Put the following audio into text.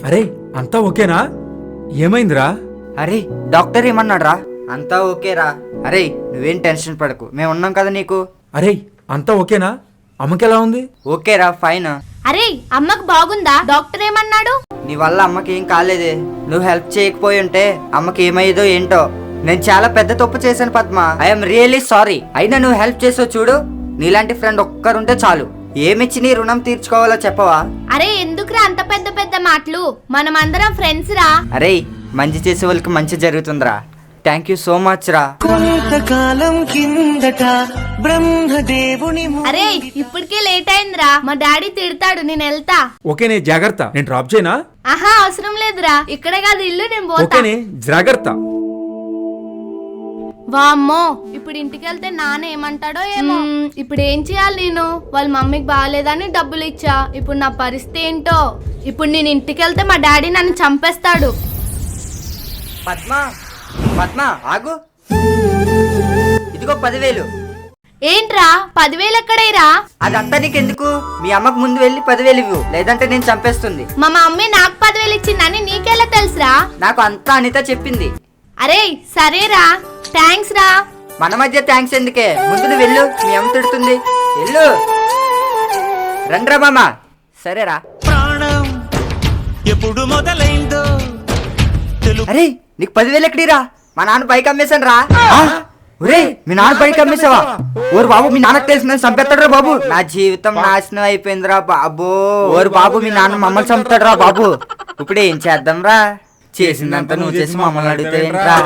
అరే అంతా ఓకేనా? ఏమైందిరా? అరే డాక్టర్ ఏమన్నాడు రా? అంతా ఓకేరా. అరే నువ్వేం టెన్షన్ పడకు, మేము ఉన్నాం కదా నీకు. అరే అంతా ఓకేనా? అమ్మకెలా ఉంది? ఓకేరా, ఫైన్. అరే అమ్మకు బాగుందా? డాక్టర్ ఏమన్నాడు? నీ వల్ల అమ్మకి ఏం కాలేదే. నువ్వు హెల్ప్ చేయకపోయి ఉంటే అమ్మకి ఏమయ్యేదో ఏంటో. నేను చాలా పెద్ద తప్పు చేశాను పద్మ. I'm really sorry. అయినా నువ్వు హెల్ప్ చేసావు చూడు. నీలాంటి ఫ్రెండ్ ఒక్కరుంటే చాలు. ఏమిచ్చి నీ రుణం తీర్చుకోవాలో చెప్పవా? అరే ఎందుకురా అంత పెద్ద పెద్ద మాటలు? మనమందరం ఫ్రెండ్స్ రా. అరే మంచి చేసే వాళ్ళకి మంచి జరుగుతుందిరా. థ్యాంక్ యూ సో మచ్ రా. కొంతకాలం కిందట బ్రహ్మదేవుని అరే ఇప్పటికే లేట్ అయిందిరా, మా డాడీ తిడతాడు, నేను వెళ్తా. ఓకేనే, జాగ్రత్త. నేను డ్రాప్ చేయనా? ఆహా అవసరం లేదురా, ఇక్కడే కాదు ఇల్లు, నేను పోతా. ఓకేనే, జాగ్రత్త. వామ్మో ఇప్పుడు ఇంటికి వెళ్తే నాన్న ఏమంటాడో ఏమో. ఇప్పుడు ఏం చేయాలి నేను? వాళ్ళ మమ్మీకి బాగాలేదని డబ్బులు ఇచ్చా, ఇప్పుడు నా పరిస్థితి ఏంటో. ఇప్పుడు నేను ఇంటికి వెళ్తే మా డాడీ నన్ను చంపేస్తాడు. పద్మ పద్మ ఆగు. ఇదిగో 10,000. ఏంట్రా 10,000 ఎక్కడైరా? అదంతా నీకెందుకు? మీ అమ్మకు ముందు వెళ్ళి 10,000 ఇవ్వు, లేదంటే నేను చంపేస్తుంది. మా మమ్మీ నాకు 10,000 ఇచ్చిందని నీకెలా తెలుసురా? నాకు అంతా అనిత చెప్పింది. అరే సరేరా, థ్యాంక్స్ రా. మన మధ్య థ్యాంక్స్ ఎందుకే? ముందు నువ్వు వెళ్ళు, మీ అమ్మ తిడుతుంది. వెళ్ళు. రండ్రా మామ. సరేరా. ప్రాణం ఎప్పుడు మొదలైందో అరే నీకు 10,000 ఎక్కడిరా? మా నాన్న బైక్ అమ్మేశాను రా. ఒరే మీ నాన్న బైక్ అమ్మేసావా? ఓరు బాబు, మీ నాన్నకు తెలిసిన చంపేస్తాడు బాబు. నా జీవితం నాశనం అయిపోయిందిరా బాబు. ఓరు బాబు, మీ నాన్న మమ్మల్ని చంపుతాడు రా బాబు. ఇప్పుడు ఏం చేద్దాం రా? చేసిందంతా నువ్వు చేసి మమ్మల్ని అడిగితే ఏంట్రా?